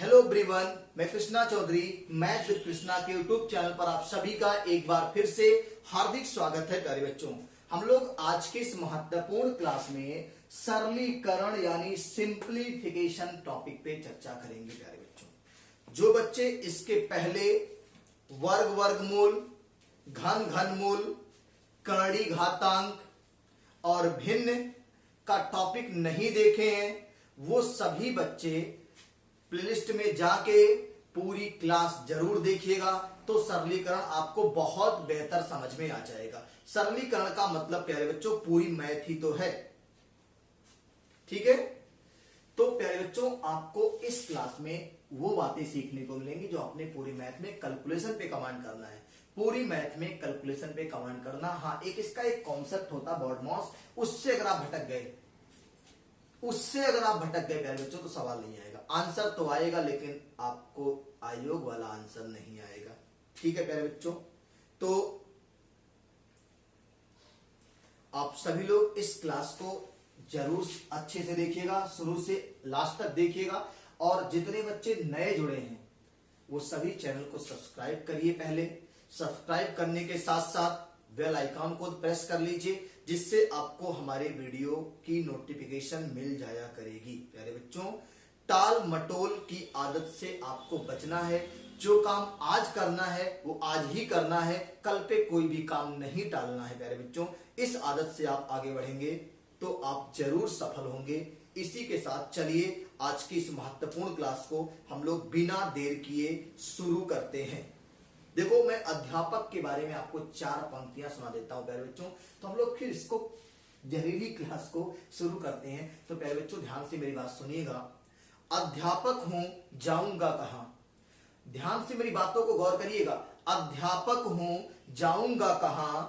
Hello everyone, मैं Krishna Chaudhary math with Krishna के YouTube channel पर आप सभी का एक बार फिर से हार्दिक स्वागत है। प्यारे बच्चों, हम लोग आज के इस महत्वपूर्ण क्लास में सरलीकरण यानी सिंप्लीफिकेशन टॉपिक पे चर्चा करेंगे। प्यारे बच्चों, जो बच्चे इसके पहले वर्ग वर्गमूल, घन घनमूल, करणी घातांक और भिन्न का टॉपिक नहीं देखे हैं, वो सभी बच्चे प्लेलिस्ट में जाके पूरी क्लास जरूर देखिएगा, तो सरलीकरण आपको बहुत बेहतर समझ में आ जाएगा। सरलीकरण का मतलब प्यारे बच्चों पूरी मैथ ही तो है, ठीक है। तो प्यारे बच्चों, आपको इस क्लास में वो बातें सीखने को मिलेंगी जो आपने पूरी मैथ में कैलकुलेशन पे कमांड करना है। पूरी मैथ में कैलकुलेशन पे कमांड करना, हाँ, इसका एक कॉन्सेप्ट होता बॉडमॉस, उससे अगर आप भटक गए प्यारे बच्चों तो सवाल नहीं आएगा। आंसर तो आएगा लेकिन आपको आयोग वाला आंसर नहीं आएगा, ठीक है प्यारे बच्चों। तो आप सभी लोग इस क्लास को जरूर अच्छे से देखिएगा, शुरू से लास्ट तक देखिएगा। और जितने बच्चे नए जुड़े हैं वो सभी चैनल को सब्सक्राइब करिए। पहले सब्सक्राइब करने के साथ साथ बेल आइकॉन को प्रेस कर लीजिए, जिससे आपको हमारे वीडियो की नोटिफिकेशन मिल जाया करेगी। प्यारे बच्चों, टाल मटोल की आदत से आपको बचना है। जो काम आज करना है वो आज ही करना है, कल पे कोई भी काम नहीं टालना है। प्यारे बच्चों, इस आदत से आप आगे बढ़ेंगे तो आप जरूर सफल होंगे। इसी के साथ चलिए आज की इस महत्वपूर्ण क्लास को हम लोग बिना देर किए शुरू करते हैं। देखो, मैं अध्यापक के बारे में आपको 4 पंक्तियां सुना देता हूं प्यारे बच्चों, तो हम लोग फिर इसको जहरीली क्लास को शुरू करते हैं। तो प्यारे बच्चों, ध्यान से मेरी बात सुनिएगा। अध्यापक हूं, जाऊंगा कहां। ध्यान से मेरी बातों को गौर करिएगा। अध्यापक हूं, जाऊंगा कहां,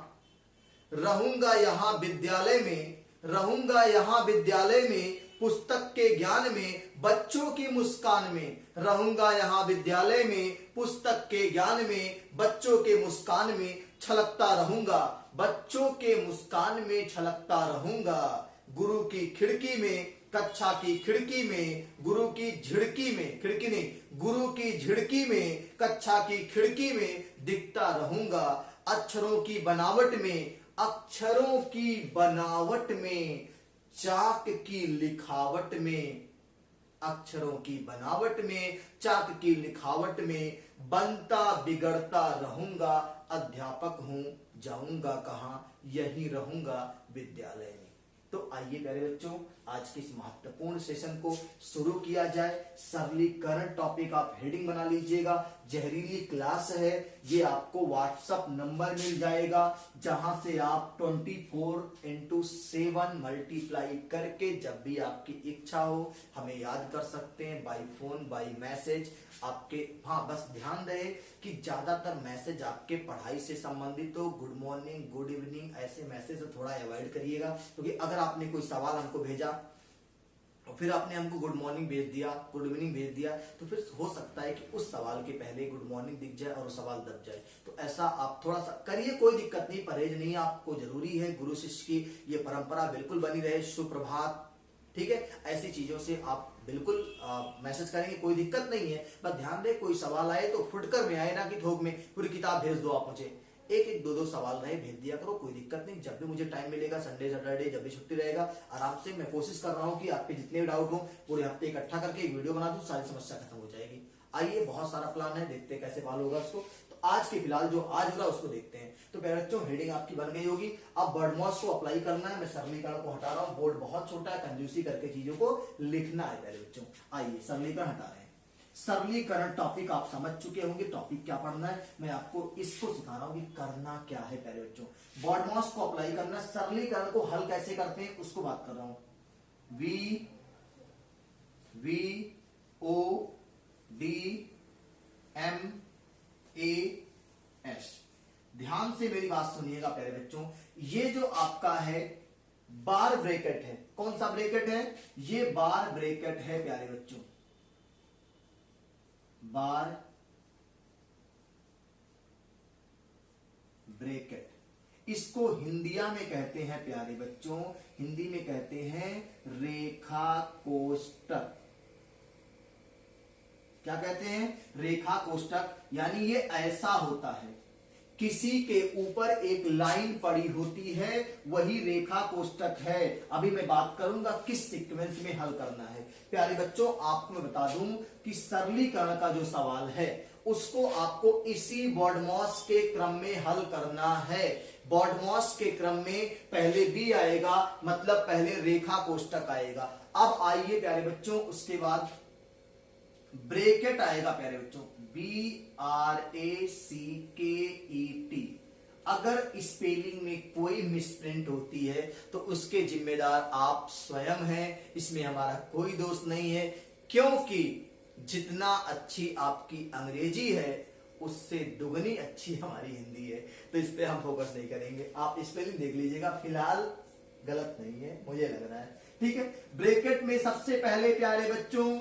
रहूंगा यहां विद्यालय में, रहूंगा यहां विद्यालय में, पुस्तक के ज्ञान में, बच्चों की मुस्कान में। रहूंगा यहां विद्यालय में, पुस्तक के ज्ञान में, बच्चों के मुस्कान में, छलकता रहूंगा, बच्चों के मुस्कान में छलकता रहूंगा। गुरु की खिड़की में, कक्षा की खिड़की में, गुरु की झिड़की में, खिड़की नहीं, गुरु की झिड़की में, कक्षा की खिड़की में दिखता रहूंगा। अक्षरों की बनावट में, अक्षरों की बनावट में, चाक की लिखावट में, अक्षरों की बनावट में, चाक की लिखावट में बनता बिगड़ता रहूंगा। अध्यापक हूं, जाऊंगा कहां, यही रहूंगा विद्यालय में। तो आइए प्यारे बच्चों, आज के इस महत्वपूर्ण सेशन को शुरू किया जाए। सरलीकरण टॉपिक आप हेडिंग बना लीजिएगा। जहरीली क्लास है, ये आपको व्हाट्सएप नंबर मिल जाएगा, जहां से आप 24/7 मल्टीप्लाई करके जब भी आपकी इच्छा हो हमें याद कर सकते हैं, बाई फोन, बाई मैसेज आपके। हाँ, बस ध्यान रहे कि ज्यादातर मैसेज आपके पढ़ाई से संबंधित हो। गुड मॉर्निंग, गुड इवनिंग, ऐसे मैसेज से थोड़ा अवॉइड करिएगा, क्योंकि अगर आपने कोई सवाल हमको भेजा और फिर आपने हमको गुड मॉर्निंग भेज दिया, गुड इवनिंग भेज दिया, तो फिर हो सकता है कि उस सवाल के पहले गुड मॉर्निंग दिख जाए और सवाल दब जाए। तो ऐसा आप थोड़ा सा करिए, कोई दिक्कत नहीं, परहेज नहीं आपको जरूरी है। गुरु शिष्य की ये परंपरा बिल्कुल बनी रहे। सुप्रभात, ठीक है, ऐसी चीजों से आप बिल्कुल मैसेज करेंगे, कोई दिक्कत नहीं है। बस ध्यान दें, कोई सवाल आए तो फुटकर में आए, ना कि थोक में पूरी किताब भेज दो आप मुझे। एक एक दो सवाल रहे भेज दिया करो, कोई दिक्कत नहीं। जब भी मुझे टाइम मिलेगा, संडे सैटरडे जब भी छुट्टी रहेगा, आराम से मैं कोशिश कर रहा हूँ कि आपके जितने भी डाउट हो पूरे हफ्ते इकट्ठा करके एक वीडियो बना दूं, सारी समस्या खत्म हो जाएगी। आइए, बहुत सारा प्लान है, देखते हैं कैसे हल होगा उसको। तो आज के फिलहाल जो आज हो रहा है उसको देखते हैं। तो प्यारे बच्चों, हेडिंग आपकी बन गई होगी। अब वर्डमॉस को अप्लाई करना है। मैं सरलीकरण को हटा रहा हूँ, बोर्ड बहुत छोटा है, कंजूसी करके चीजों को लिखना है प्यारे बच्चों। आइए सरलीकरण हटा रहे हैं। सरलीकरण टॉपिक आप समझ चुके होंगे, टॉपिक क्या पढ़ना है। मैं आपको इसको सिखा रहा हूं कि करना क्या है प्यारे बच्चों। बॉडमॉस को अप्लाई करना, सरलीकरण को हल कैसे करते हैं उसको बात कर रहा हूं। VODMAS, ध्यान से मेरी बात सुनिएगा प्यारे बच्चों। ये जो आपका है बार ब्रैकेट है, कौन सा ब्रैकेट है? ये बार ब्रैकेट है प्यारे बच्चों, बार ब्रैकेट। इसको हिंदिया में कहते हैं प्यारे बच्चों, हिंदी में कहते हैं रेखा कोष्टक। क्या कहते हैं? रेखा कोष्ठक। यानी ये ऐसा होता है, किसी के ऊपर एक लाइन पड़ी होती है, वही रेखा कोष्ठक है। अभी मैं बात करूंगा किस सीक्वेंस में हल करना है। प्यारे बच्चों, आपको मैं बता दूं कि सरलीकरण का जो सवाल है उसको आपको इसी बॉडमॉस के क्रम में हल करना है। बॉडमॉस के क्रम में पहले बी आएगा, मतलब पहले रेखा कोष्ठक आएगा। अब आइए प्यारे बच्चों, उसके बाद ब्रैकेट आएगा प्यारे बच्चों, BRACKET। अगर स्पेलिंग में कोई मिसप्रिंट होती है तो उसके जिम्मेदार आप स्वयं हैं, इसमें हमारा कोई दोष नहीं है, क्योंकि जितना अच्छी आपकी अंग्रेजी है उससे दुगनी अच्छी हमारी हिंदी है, तो इस पे हम फोकस नहीं करेंगे। आप स्पेलिंग देख लीजिएगा, फिलहाल गलत नहीं है मुझे लग रहा है, ठीक है। ब्रैकेट में सबसे पहले प्यारे बच्चों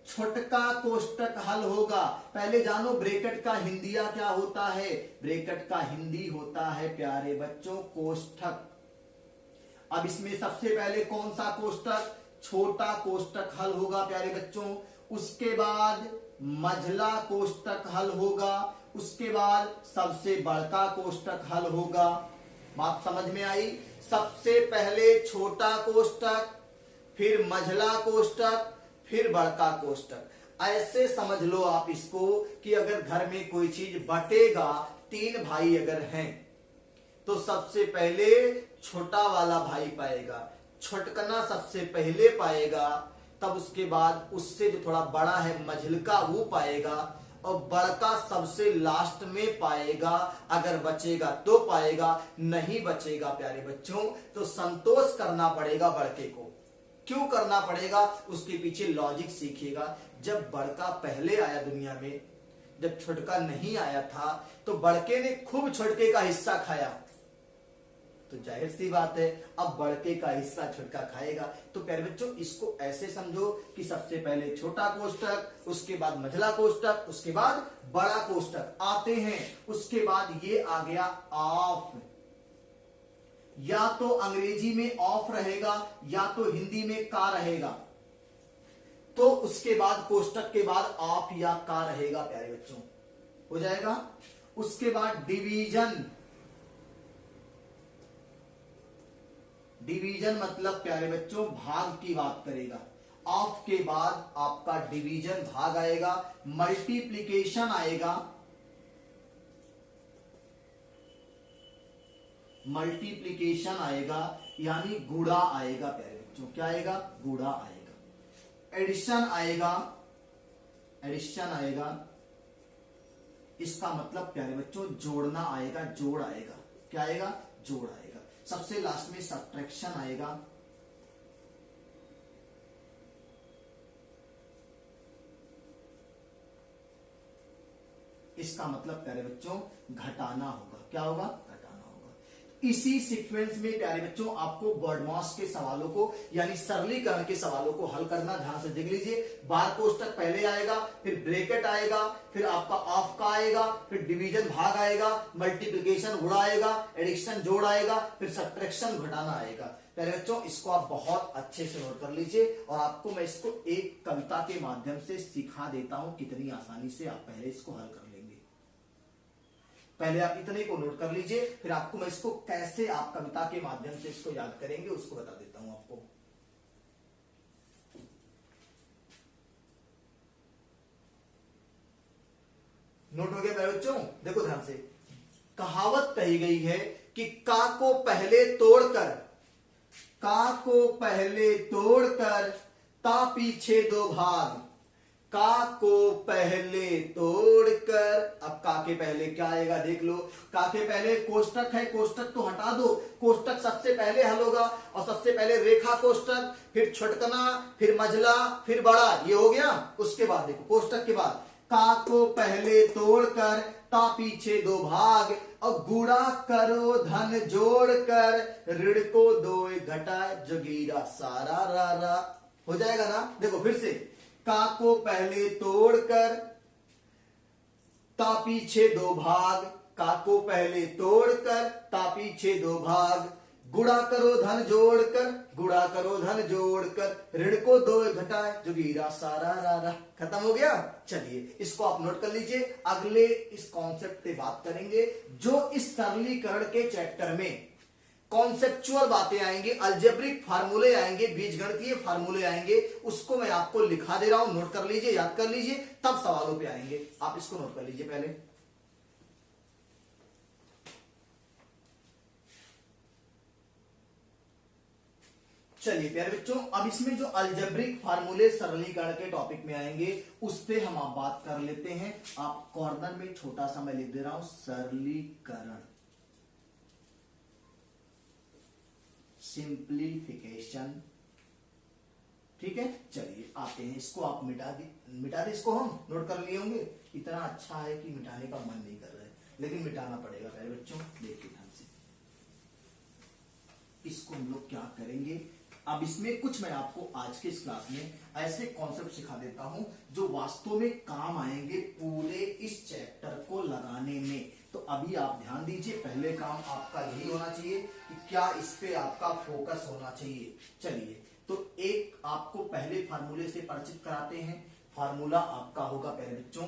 छोटका कोष्ठक हल होगा। पहले जानो ब्रैकेट का हिंदिया क्या होता है। ब्रैकेट का हिंदी होता है प्यारे बच्चों कोष्ठक। अब इसमें सबसे पहले कौन सा कोष्ठक? छोटा कोष्ठक हल होगा प्यारे बच्चों। उसके बाद मझला कोष्ठक हल होगा। उसके बाद सबसे बड़का कोष्ठक हल होगा। बात समझ में आई? सबसे पहले छोटा कोष्ठक, फिर मझला कोष्ठक, फिर बड़का कोष्ठक। ऐसे समझ लो आप इसको कि अगर घर में कोई चीज बटेगा, 3 भाई अगर हैं तो सबसे पहले छोटा वाला भाई पाएगा, छोटकना सबसे पहले पाएगा, तब उसके बाद उससे जो थोड़ा बड़ा है मझलका वो पाएगा, और बड़का सबसे लास्ट में पाएगा। अगर बचेगा तो पाएगा, नहीं बचेगा प्यारे बच्चों तो संतोष करना पड़ेगा बड़के को। क्यों करना पड़ेगा? उसके पीछे लॉजिक सीखिएगा। जब बड़का पहले आया दुनिया में, जब छोटका नहीं आया था, तो बड़के ने खूब छोटके का हिस्सा खाया, तो जाहिर सी बात है अब बड़के का हिस्सा छोटका खाएगा। तो प्यारे बच्चों इसको ऐसे समझो कि सबसे पहले छोटा कोष्ठक, उसके बाद मझला कोष्ठक, उसके बाद बड़ा कोष्ठक आते हैं। उसके बाद ये आ गया ऑफ। या तो अंग्रेजी में ऑफ रहेगा या तो हिंदी में का रहेगा, तो उसके बाद कोष्ठक के बाद ऑफ या का रहेगा प्यारे बच्चों, हो जाएगा। उसके बाद डिवीजन। डिवीजन मतलब प्यारे बच्चों भाग की बात करेगा। ऑफ के बाद आपका डिवीजन भाग आएगा। मल्टीप्लिकेशन आएगा। मल्टीप्लिकेशन आएगा यानी गुणा आएगा प्यारे बच्चों। क्या आएगा? गुणा आएगा। एडिशन आएगा। एडिशन आएगा, इसका मतलब प्यारे बच्चों जोड़ना आएगा, जोड़ आएगा। क्या आएगा? जोड़ आएगा। सबसे लास्ट में सब्ट्रैक्शन आएगा। इसका मतलब प्यारे बच्चों घटाना होगा। क्या होगा? घटाना होगा। इसी सीक्वेंस में प्यारे बच्चों आपको बॉडमॉस के सवालों को यानी सरलीकरण के सवालों को हल करना, ध्यान से देख लीजिए। बार कोष्ठक पहले आएगा, फिर ब्रैकेट आएगा, फिर आपका ऑफ का आएगा, फिर डिवीजन भाग आएगा, मल्टीप्लिकेशन गुणा आएगा, एडिशन जोड़ आएगा, फिर सब्ट्रैक्शन घटाना आएगा। प्यारे बच्चों इसको आप बहुत अच्छे से नोट कर लीजिए, और आपको मैं इसको एक कविता के माध्यम से सिखा देता हूं कितनी आसानी से आप पहले इसको हल कर लेंगे। पहले आप इतने को नोट कर लीजिए, फिर आपको मैं इसको कैसे आप कविता के माध्यम से इसको याद करेंगे उसको बता देता हूं आपको। नोट हो गया प्यारे बच्चों? देखो ध्यान से, कहावत कही गई है कि का को पहले तोड़कर, का को पहले तोड़कर ता पीछे दो भाग। का को पहले तोड़कर, अब का के पहले क्या आएगा देख लो। का के पहले कोष्ठक है, कोष्ठक तो हटा दो, कोष्ठक सबसे पहले हल होगा, और सबसे पहले रेखा कोष्ठक, फिर छोटकना, फिर मझला, फिर बड़ा, ये हो गया। उसके बाद देखो कोष्ठक के बाद का को पहले तोड़कर ता पीछे दो भाग, और गुणा करो धन जोड़कर ऋण को दो घटा जोगीरा सारा रा रा। हो जाएगा ना? देखो फिर से, का को पहले तोड़कर ता पीछे दो भाग, का को पहले तोड़कर ता पीछे दो भाग, गुणा करो धन जोड़कर, गुणा करो धन जोड़कर, ऋण को दो घटाए जो गिरा सारा रारा। खत्म हो गया। चलिए इसको आप नोट कर लीजिए। अगले इस कॉन्सेप्ट पे बात करेंगे जो इस सरलीकरण के चैप्टर में कॉन्सेप्चुअल बातें आएंगी, अलजेब्रिक फार्मूले आएंगे, बीजगणितीय फार्मूले आएंगे, उसको मैं आपको लिखा दे रहा हूं, नोट कर लीजिए, याद कर लीजिए, तब सवालों पे आएंगे। आप इसको नोट कर लीजिए पहले। चलिए प्यारे बच्चों, अब इसमें जो अलजेब्रिक फार्मूले सरलीकरण के टॉपिक में आएंगे उस पे हम आप बात कर लेते हैं। आप कॉर्नर में छोटा सा मैं लिख दे रहा हूं, सरलीकरण, सिंप्लीफिकेशन। ठीक है, चलिए आते हैं। इसको आप मिटा दे, इसको हम नोट कर लिए होंगे। इतना अच्छा है कि मिटाने का मन नहीं कर रहा है, लेकिन मिटाना पड़ेगा प्यारे बच्चों। देखिए ध्यान से, इसको हम लोग क्या करेंगे। अब इसमें कुछ मैं आपको आज के इस क्लास में ऐसे कॉन्सेप्ट सिखा देता हूं जो वास्तव में काम आएंगे पूरे इस चैप्टर को लगाने में। तो अभी आप ध्यान दीजिए, पहले काम आपका यही होना चाहिए कि क्या इस पे आपका फोकस होना चाहिए। चलिए, तो एक आपको पहले फार्मूले से परिचित कराते हैं। फार्मूला आपका होगा प्यारे बच्चों,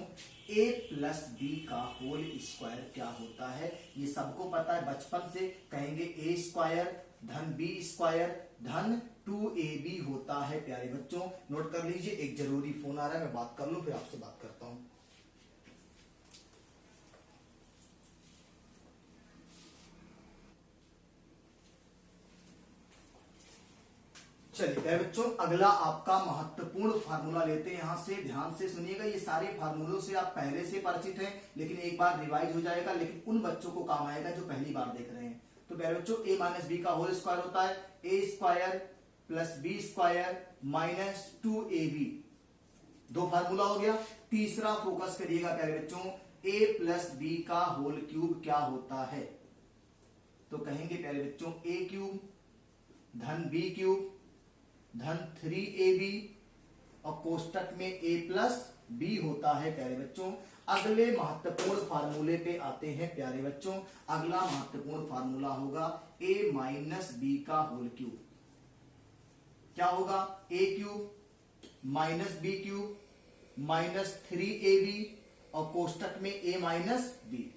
a प्लस बी का होल स्क्वायर क्या होता है। ये सबको पता है, बचपन से कहेंगे a स्क्वायर धन बी स्क्वायर धन 2ab होता है। प्यारे बच्चों नोट कर लीजिए। एक जरूरी फोन आ रहा है, मैं बात कर लूं फिर आपसे बात करता हूं। चलिए प्यारे बच्चों, अगला आपका महत्वपूर्ण फार्मूला लेते हैं। यहां से ध्यान से सुनिएगा। ये सारे फार्मूलों से आप पहले से परिचित हैं, लेकिन एक बार रिवाइज हो जाएगा, लेकिन उन बच्चों को काम आएगा जो पहली बार देख रहे हैं। तो प्यारे बच्चों, a माइनस बी का होल स्क्वायर होता है a square plus B square minus 2ab। दो फार्मूला हो गया। तीसरा फोकस करिएगा प्यारे बच्चों, a प्लस बी का होल क्यूब क्या होता है। तो कहेंगे प्यारे बच्चों a क्यूब धन b क्यूब धन 3ab और कोष्टक में a प्लस बी होता है। प्यारे बच्चों, अगले महत्वपूर्ण फार्मूले पे आते हैं। प्यारे बच्चों, अगला महत्वपूर्ण फार्मूला होगा a माइनस बी का होल क्यूब। क्या होगा, a cube minus B cube minus 3ab और कोष्टक में a माइनस बी।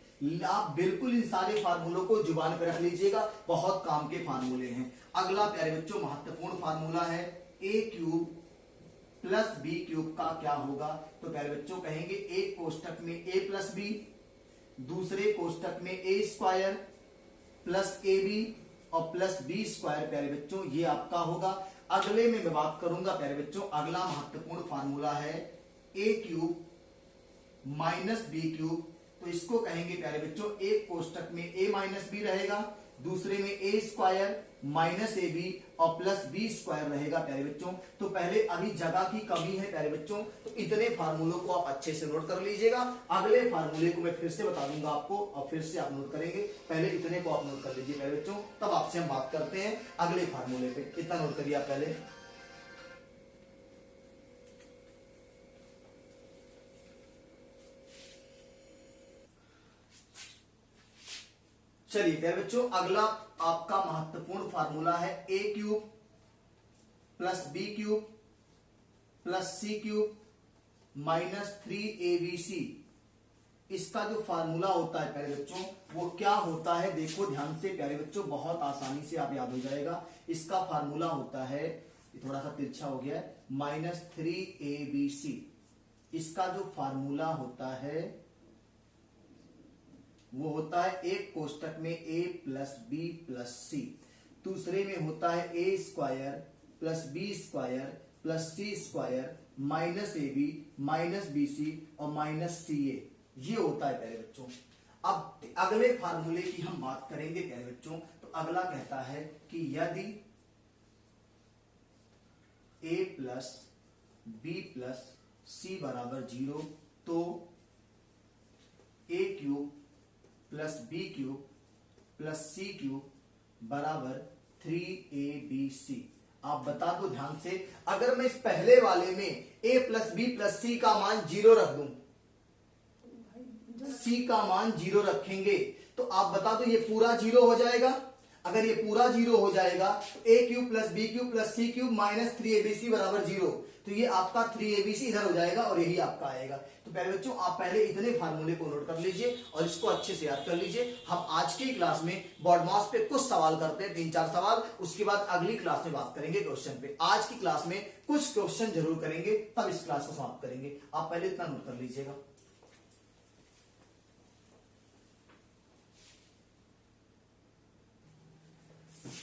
आप बिल्कुल इन सारे फार्मूलों को जुबान पर रख लीजिएगा, बहुत काम के फार्मूले हैं। अगला प्यारे बच्चों महत्वपूर्ण फार्मूला है a cube plus B cube का क्या होगा। तो प्यारे बच्चों कहेंगे एक कोष्टक में a प्लस बी, दूसरे कोष्टक में a square plus A B और प्लस बी स्क्वायर। प्यारे बच्चों ये आपका होगा। अगले में मैं बात करूंगा प्यारे बच्चों, अगला महत्वपूर्ण फार्मूला है a cube minus B cube. तो इसको कहेंगे प्यारे बच्चों, एक कोष्टक में a माइनस बी रहेगा, दूसरे में a square minus A B और प्लस बी स्क्वायर रहेगा। प्यारे बच्चों, तो पहले अभी जगह की कमी है प्यारे बच्चों, तो इतने फार्मूलों को आप अच्छे से नोट कर लीजिएगा। अगले फार्मूले को मैं फिर से बता दूंगा आपको और फिर से आप नोट करेंगे। पहले इतने को आप नोट कर लीजिए प्यारे बच्चों, तब आपसे हम बात करते हैं अगले फार्मूले पे। इतना नोट करिए आप पहले। चलिए प्यारे बच्चों, अगला आपका महत्वपूर्ण फार्मूला है a cube plus B cube plus C cube minus 3abc। इसका जो फार्मूला होता है प्यारे बच्चों वो क्या होता है, देखो ध्यान से प्यारे बच्चों, बहुत आसानी से आप याद हो जाएगा। इसका फार्मूला होता है, थोड़ा सा तिरछा हो गया है, माइनस 3abc। इसका जो फार्मूला होता है वो होता है एक कोष्टक में a plus B plus C, दूसरे में होता है a square plus B square plus C square minus A B minus B C और माइनस सी ए। ये होता है प्यारे बच्चों। अब अगले फार्मूले की हम बात करेंगे प्यारे बच्चों। तो अगला कहता है कि यदि a plus B plus C बराबर 0 तो a cube plus B cube plus C cube बराबर 3abc। आप बता दो ध्यान से, अगर मैं इस पहले वाले में a प्लस बी प्लस सी का मान 0 रख दूं, c का मान 0 रखेंगे, तो आप बता दो ये पूरा 0 हो जाएगा। अगर ये पूरा जीरो हो जाएगा तो A cube plus B cube plus C cube minus 3abc बराबर जीरो, तो ये आपका 3abc इधर हो जाएगा और यही आपका आएगा। तो पहले बच्चों आप पहले इतने फार्मूले को नोट कर लीजिए और इसको अच्छे से याद कर लीजिए। हम आज की क्लास में बॉड मास पे कुछ सवाल करते हैं, 3-4 सवाल, उसके बाद अगली क्लास में बात करेंगे क्वेश्चन पे। आज की क्लास में कुछ क्वेश्चन जरूर करेंगे, तब इस क्लास को समाप्त करेंगे। आप पहले इतना नोट कर लीजिएगा।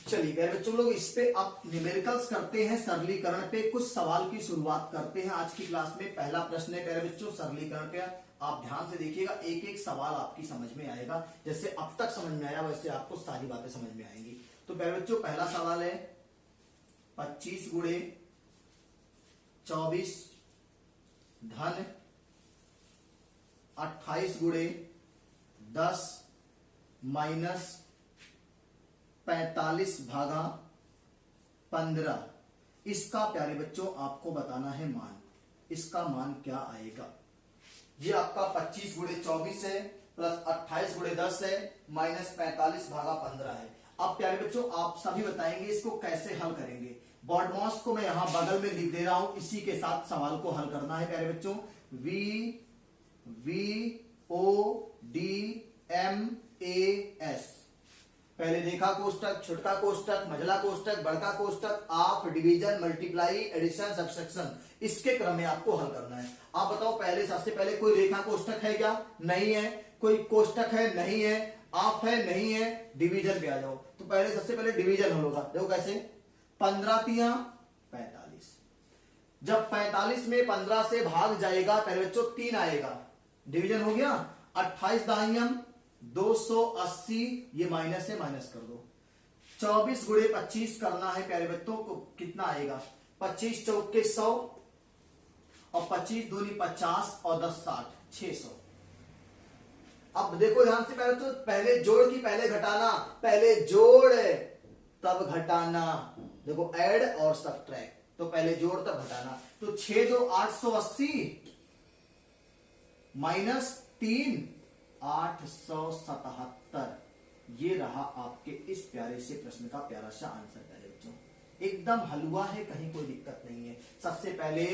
चलिए प्यारे बच्चों लोग, इस पे अब न्यूमेरिकल्स करते हैं, सरलीकरण पे कुछ सवाल की शुरुआत करते हैं आज की क्लास में। पहला प्रश्न है प्यारे बच्चों सरलीकरण पे, आप ध्यान से देखिएगा, एक एक सवाल आपकी समझ में आएगा। जैसे अब तक समझ में आया वैसे आपको सारी बातें समझ में आएंगी। तो प्यारे बच्चों पहला सवाल है 25 गुणे 24 धन 28 गुणे 10 माइनस 45 भागा 15, इसका प्यारे बच्चों आपको बताना है मान। इसका मान क्या आएगा? ये आपका 25 गुणे 24 है प्लस 28 गुणे 10 है माइनस 45 भागा 15 है। अब प्यारे बच्चों आप सभी बताएंगे इसको कैसे हल करेंगे। बॉड मास को मैं यहां बगल में लिख दे रहा हूं, इसी के साथ सवाल को हल करना है प्यारे बच्चों। VODMAS, पहले देखा कोष्टक, छुटका कोष्टक, मझला कोष्टक, बड़का कोष्टक, of, division, multiply, addition, subtraction, इसके क्रम में आपको हल करना है। आप बताओ पहले, सबसे पहले कोई रेखा कोष्टक है क्या? नहीं है। कोई कोष्टक है? नहीं है। ऑफ है? नहीं है। डिवीजन पे आ जाओ। तो पहले सबसे पहले डिवीजन हल होगा। देखो कैसे, 15 तिया 45, जब 45 में 15 से भाग जाएगा पहले बच्चों 3 आएगा, डिवीजन हो गया। 28 दाहियम 280, ये माइनस है, माइनस कर दो। 24 गुणे 25 करना है प्यारे बच्चों को, कितना आएगा? 25 चौके 100 और 25 दूनी 50 और 10 60, 600। अब देखो ध्यान से, पहले तो पहले जोड़ की पहले घटाना, पहले जोड़ तब घटाना। देखो ऐड और सब्ट्रैक्ट, तो पहले जोड़ तब घटाना। तो 6 2 880 माइनस 3 877, ये रहा आपके इस प्यारे से प्रश्न का प्यारा सा आंसर। प्यारे बच्चों एकदम हलवा है, कहीं कोई दिक्कत नहीं है। सबसे पहले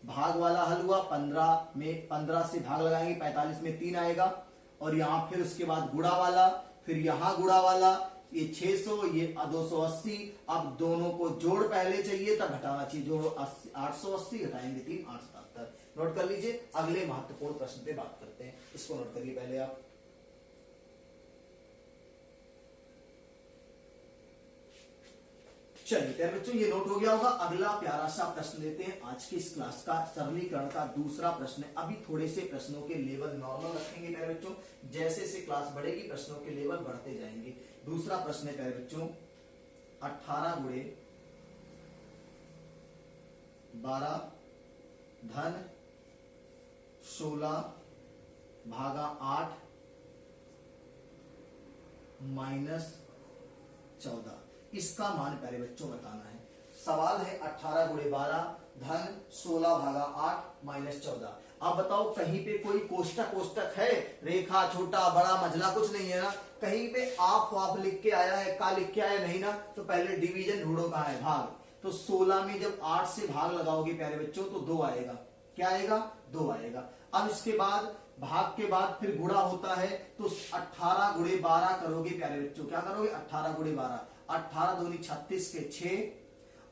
भाग वाला हलवा, 15 में 15 से भाग लगाएंगे, 45 में 3 आएगा, और यहां फिर उसके बाद गुणा वाला, फिर यहां गुणा वाला, ये 600, ये 280। अब दोनों को जोड़ पहले चाहिए तब घटाना चाहिए। जोड़ो 880 घटाएंगे 3 877। नोट कर लीजिए। अगले महत्वपूर्ण प्रश्न पे बात करते हैं, इसको नोट करिए पहले आप। चलिए प्यारे बच्चों ये नोट हो गया होगा। अगला प्यारा सा प्रश्न लेते हैं आज की इस क्लास का, सरलीकरण का दूसरा प्रश्न है। अभी थोड़े से प्रश्नों के लेवल नॉर्मल रखेंगे प्यारे बच्चों, जैसे से क्लास बढ़ेगी प्रश्नों के लेवल बढ़ते जाएंगे। दूसरा प्रश्न है प्यारे बच्चों 18 गुणे 12 धन 16 भागा 8 माइनस 14, इसका मान प्यारे बच्चों बताना है। सवाल है 18 गुणे 12 धन 16 भागा 8 माइनस 14। आप बताओ कहीं पे कोई कोष्टक है? रेखा, छोटा बड़ा मझला कुछ नहीं है ना। कहीं पे आप लिख के आया है, का लिख के आया नहीं ना। तो पहले डिवीजन ढूंढो, कहां है भाग। तो 16 में जब 8 से भाग लगाओगे प्यारे बच्चों तो 2 आएगा। क्या आएगा? 2 आएगा। अब इसके बाद भाग के बाद फिर गुणा होता है, तो 18 गुणे 12 करोगे प्यारे बच्चों। क्या करोगे? 18 गुणे 12, 18 दूनी 36 के 6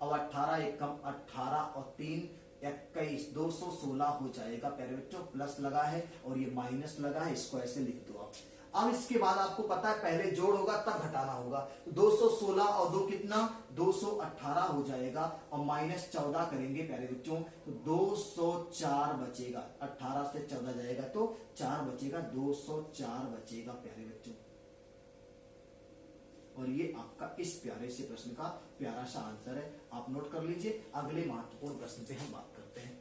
और 18 एक कम 18 और 3 21, 216 हो जाएगा प्यारे बच्चों। प्लस लगा है और ये माइनस लगा है, इसको ऐसे लिख दो आप। अब इसके बाद आपको पता है पहले जोड़ होगा तब घटाना होगा। तो 216 और 2 कितना? 218 हो जाएगा, और माइनस 14 करेंगे प्यारे बच्चों तो 204 बचेगा। 18 से 14 जाएगा तो 4 बचेगा, 204 बचेगा प्यारे बच्चों। और ये आपका इस प्यारे से प्रश्न का प्यारा सा आंसर है, आप नोट कर लीजिए। अगले महत्वपूर्ण प्रश्न पे हम बात करते हैं।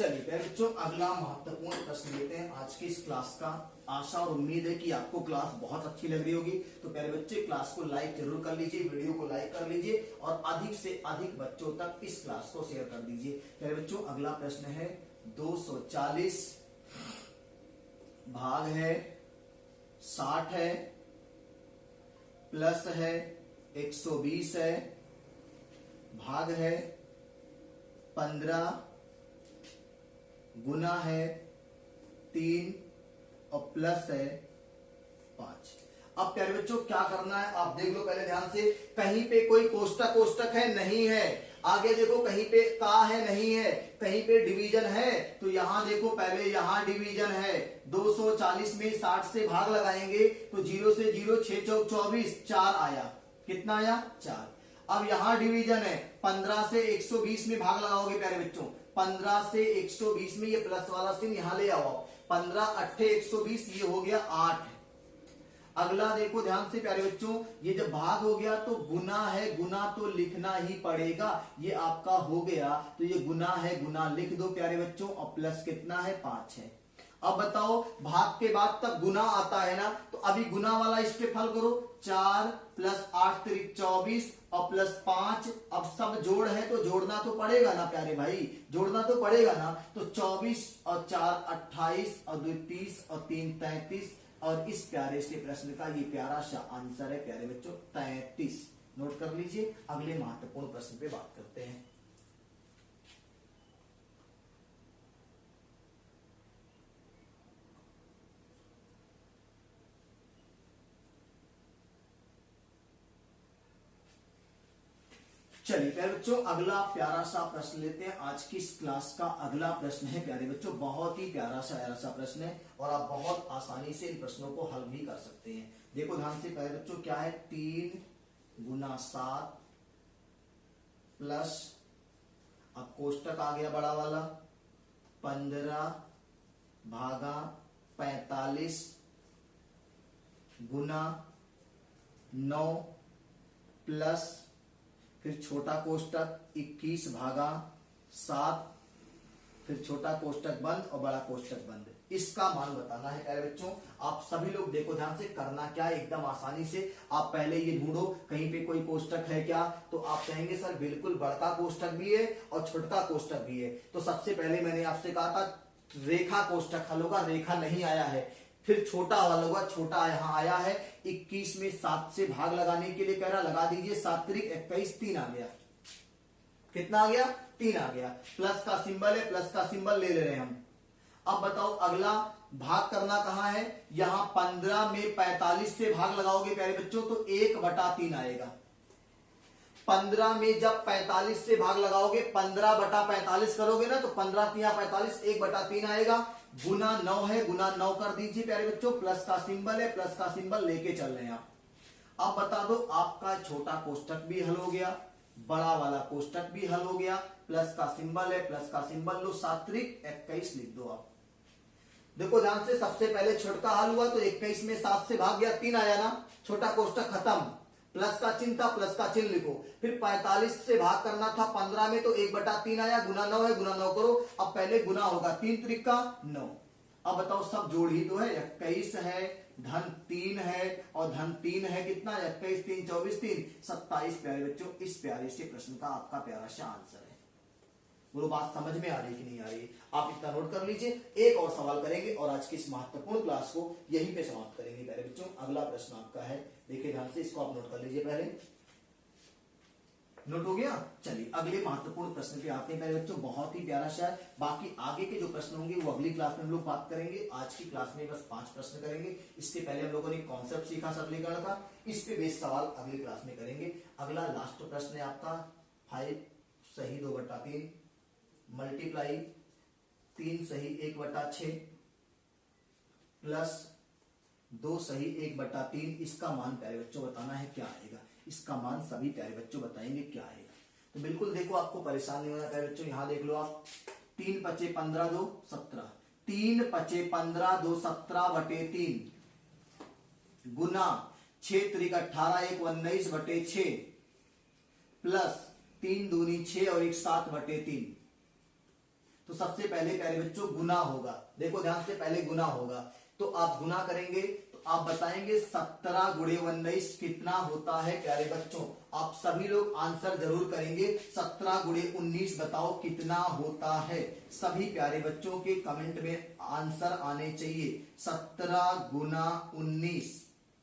चलिए प्यारे बच्चों, अगला महत्वपूर्ण प्रश्न लेते हैं आज की इस क्लास का। आशा और उम्मीद है कि आपको क्लास बहुत अच्छी लग रही होगी। तो प्यारे बच्चे, क्लास को लाइक जरूर कर लीजिए, वीडियो को लाइक कर लीजिए और अधिक से अधिक बच्चों तक इस क्लास को शेयर कर दीजिए। प्यारे बच्चों, अगला प्रश्न है 240 भाग है 60 है प्लस है 120 है भाग है 15 गुना है 3 और प्लस है 5। अब प्यारे बच्चों क्या करना है आप देख लो पहले ध्यान से। कहीं पे कोई कोष्टक है? नहीं है। आगे देखो कहीं पे का है? नहीं है। कहीं पे डिवीजन है? तो यहां देखो, पहले यहां डिवीजन है। 240 में 60 से भाग लगाएंगे तो 0 से 0, 6 चौक 24, 4 आया। कितना आया? 4। अब यहां डिवीजन है, 15 से 120 में भाग लगाओगे प्यारे बच्चों। 15 से 120 में ये प्लस वाला चिन्ह यहां ले आओ। 15 अट्ठे 120, ये हो गया 8। अगला देखो ध्यान से प्यारे बच्चों, ये जब भाग हो गया तो गुना है, गुना तो लिखना ही पड़ेगा। ये आपका हो गया तो ये गुना है, गुना लिख दो प्यारे बच्चों। और प्लस कितना है? 5 है। अब बताओ, भाग के बाद तब गुना आता है ना, तो अभी गुना वाला स्टेप हल करो। 4 प्लस 8 त्रिक 24 और प्लस 5। अब सब जोड़ है तो जोड़ना तो पड़ेगा ना प्यारे भाई, जोड़ना तो पड़ेगा ना। तो 24 और 4 28 और 2 30 और 3 33। और इस प्यारे से प्रश्न का ये प्यारा सा आंसर है प्यारे बच्चों 33। नोट कर लीजिए। अगले महत्वपूर्ण प्रश्न पे बात करते हैं। चलिए प्यारे बच्चों, अगला प्यारा सा प्रश्न लेते हैं। आज की इस क्लास का अगला प्रश्न है प्यारे बच्चों, बहुत ही प्यारा सा प्रश्न है और आप बहुत आसानी से इन प्रश्नों को हल भी कर सकते हैं। देखो ध्यान से प्यारे बच्चों, क्या है? 3 गुना 7 प्लस, अब कोष्टक आ गया बड़ा वाला, 15 भागा 45 गुना 9 प्लस, फिर छोटा कोष्टक 21 भागा 7, फिर छोटा कोष्टक बंद और बड़ा कोष्टक बंद। इसका मान बताना है प्यारे बच्चों। आप सभी लोग देखो ध्यान से, करना क्या है एकदम आसानी से। आप पहले ये ढूंढो कहीं पे कोई कोष्टक है क्या, तो आप कहेंगे सर बिल्कुल बड़का कोष्टक भी है और छोटा कोष्टक भी है। तो सबसे पहले मैंने आपसे कहा था रेखा कोष्टक हल होगा, रेखा नहीं आया है। फिर छोटा हल होगा, छोटा यहां आया है। 21 में 7 से भाग लगाने के लिए कह रहा, लगा दीजिए। 7 त्रिक 21, 3 आ गया। कितना आ गया? 3 आ गया। प्लस का सिंबल है, प्लस का सिंबल ले रहे हैं हम। अब बताओ अगला भाग करना कहां है? यहां 15 में 45 से भाग लगाओगे प्यारे बच्चों तो 1/3 आएगा। 15 में जब 45 से भाग लगाओगे, 15/45 करोगे ना, तो 15 तिया 45, 1/3 आएगा। गुना 9 है, गुना 9 कर दीजिए प्यारे बच्चों। प्लस का सिंबल है, प्लस का सिंबल लेके चल रहे हैं आप। अब बता दो, आपका छोटा कोष्टक भी हल हो गया, बड़ा वाला कोष्टक भी हल हो गया। प्लस का सिंबल है, प्लस का सिंबल लो। 7 त्रिक 21 लिख दो आप। देखो ध्यान से, सबसे पहले छोटा हल हुआ तो 21 में 7 से भाग गया, 3 आया ना, छोटा कोष्टक खत्म। प्लस का चिन्ह था, प्लस का चिन्ह लिखो। फिर 45 से भाग करना था 15 में तो 1/3 आया। गुना 9 है, गुना 9 करो। अब पहले गुना होगा, 3 त्रिक का 9। अब बताओ सब जोड़ ही तो है। 21 है, धन 3 है और धन 3 है। कितना? 21 3 24 3 27 प्यारे बच्चों। इस प्यारे से प्रश्न का आपका प्यारा सा आंसर है। वो बात समझ में आ रही कि नहीं आ रही? आप इतना नोट कर लीजिए। एक और सवाल करेंगे और आज की इस महत्वपूर्ण क्लास को यहीं पे समाप्त करेंगे प्यारे बच्चों। अगला प्रश्न आपका है, देखिए ध्यान से, इसको आप नोट कर लीजिए। पहले नोट हो गया? चलिए अगले महत्वपूर्ण प्रश्न पे आते हैं प्यारे बच्चों। बहुत ही प्यारा सा है। बाकी आगे के जो प्रश्न होंगे वो अगली क्लास में हम लोग बात करेंगे। आज की क्लास में बस 5 प्रश्न करेंगे। इसके पहले हम लोगों ने कॉन्सेप्ट सीखा सरलीकरण का, इस पे बेस सवाल अगली क्लास में करेंगे। अगला लास्ट प्रश्न है आपका 5 सही 2/3 मल्टीप्लाई 3 सही 1/6 प्लस 2 सही 1/3। इसका मान प्यारे बच्चों बताना है क्या आएगा। इसका मान सभी प्यारे बच्चों बताएंगे क्या आएगा। तो बिल्कुल देखो, आपको परेशान नहीं होना प्यारे बच्चों। यहां देख लो आप, 3 × 5 = 15 2 17 3 × 5 = 15 2 17/3 गुना 6 त्रिक 18 1 19/6 प्लस 3 दूनी 6 और 1 7/3। तो सबसे पहले प्यारे बच्चों गुना होगा। देखो ध्यान से, पहले गुना होगा तो आप गुना करेंगे तो आप बताएंगे 17 गुणे 19 कितना होता है। प्यारे बच्चों आप सभी लोग आंसर जरूर करेंगे, 17 गुणे 19 बताओ कितना होता है। सभी प्यारे बच्चों के कमेंट में आंसर आने चाहिए। 17 गुना 19,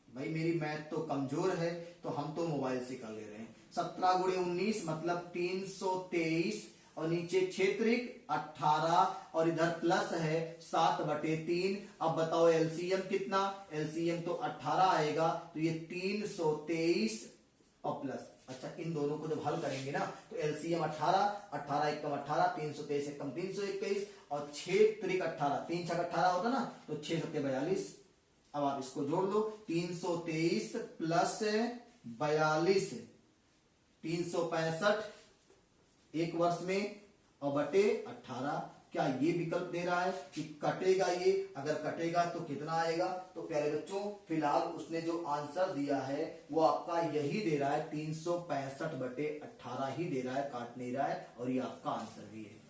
भाई मेरी मैथ तो कमजोर है तो हम तो मोबाइल से कर ले रहे हैं। 17 गुणे 19 मतलब 323 और नीचे क्षेत्रिक 18 और इधर प्लस है 7/3। अब बताओ एलसीएम कितना, एलसीएम तो 18 आएगा तो ये 323 और प्लस, अच्छा इन दोनों को जब हल करेंगे ना तो एलसीएम 18, 18 एकम 18, 323 एकम 321 और क्षेत्रिक 18, 3 छक 18 होता ना तो 6 सत्ते 42। अब आप इसको जोड़ लो, 323 प्लस 42 365 एक वर्ष में और बटे 18। क्या ये विकल्प दे रहा है कि कटेगा ये? अगर कटेगा तो कितना आएगा? तो प्यारे बच्चों फिलहाल उसने जो आंसर दिया है वो आपका यही दे रहा है, 365/18 ही दे रहा है, काट नहीं रहा है, और ये आपका आंसर भी है।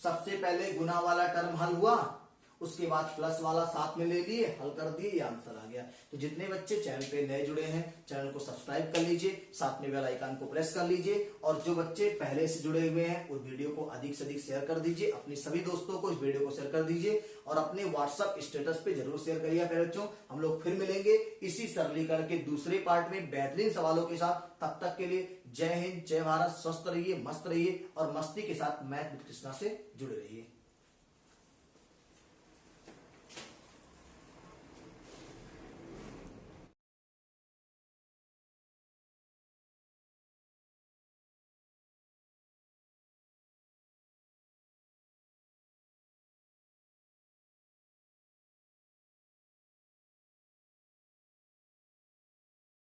सबसे पहले गुना वाला टर्म हल हुआ, उसके बाद प्लस वाला साथ में ले लिए, हल कर दिए, ये आंसर आ गया। तो जितने बच्चे चैनल पे नए जुड़े हैं चैनल को सब्सक्राइब कर लीजिए, साथ में बेल आइकन को प्रेस कर लीजिए, और जो बच्चे पहले से जुड़े हुए हैं उस वीडियो को अधिक से अधिक शेयर कर दीजिए, अपने सभी दोस्तों को इस वीडियो को शेयर कर दीजिए और अपने व्हाट्सएप स्टेटस पे जरूर शेयर करिए। प्यारे बच्चों हम लोग फिर मिलेंगे इसी सरलीकरण के दूसरे पार्ट में बेहतरीन सवालों के साथ। तब तक के लिए जय हिंद, जय भारत, स्वस्थ रहिए, मस्त रहिए और मस्ती के साथ मैथ विद कृष्णा से जुड़े रहिए।